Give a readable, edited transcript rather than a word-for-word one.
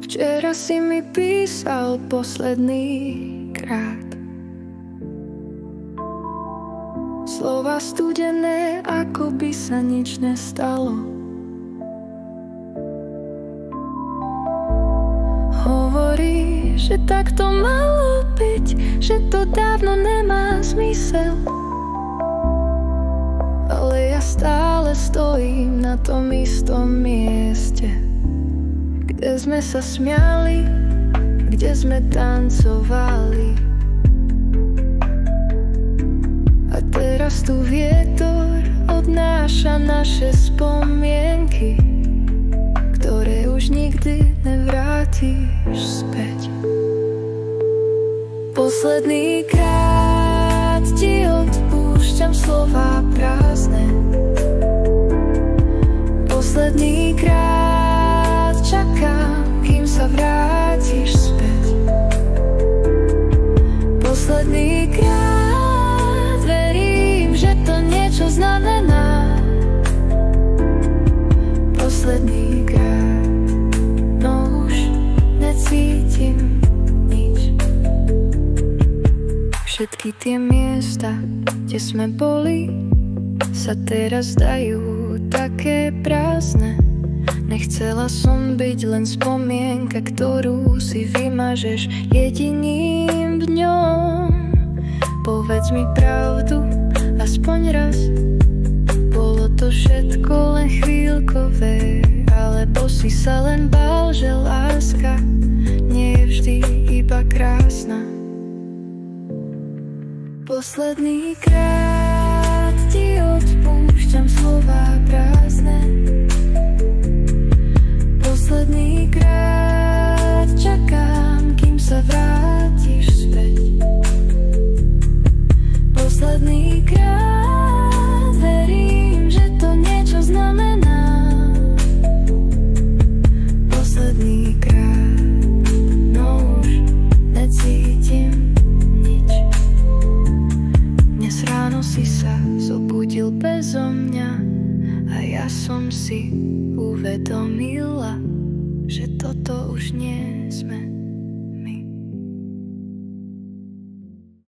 Včera si mi písal posledný krát. Slova studené, ako by sa nič nestalo. Hovorí, že tak to malo byť, že to dávno nemá zmysel. Ale ja stále stojím na tom istom mieste, kde sme sa smiali, kde sme tancovali. A teraz tu vietor odnáša naše spomienky, ktoré už nikdy nevrátiš späť. Posledný krát ti odpúšťam slová prázdne. Posledný krát čakám, kým sa vrátiš späť. Posledný krát verím, že to niečo znamená. Posledný krát, no už necítim nič. Všetky tie miesta, kde sme boli, sa teraz dajú také prázdne. Nechcela som byť len spomienka, ktorú si vymažeš jediným dňom. Povedz mi pravdu, aspoň raz. Bolo to všetko len chvíľkové, alebo si sa len bál, že láska nie je vždy iba krásna. Posledný krát ti odpúšťam slová prázdne. Posledný krát čakám, kým sa vrátiš späť. Posledný krát verím, že to niečo znamená. Posledný krát, no už necítim nič. Dnes ráno si sa zobudil bezo mňa a ja som si uvedomila, že toto už nie sme.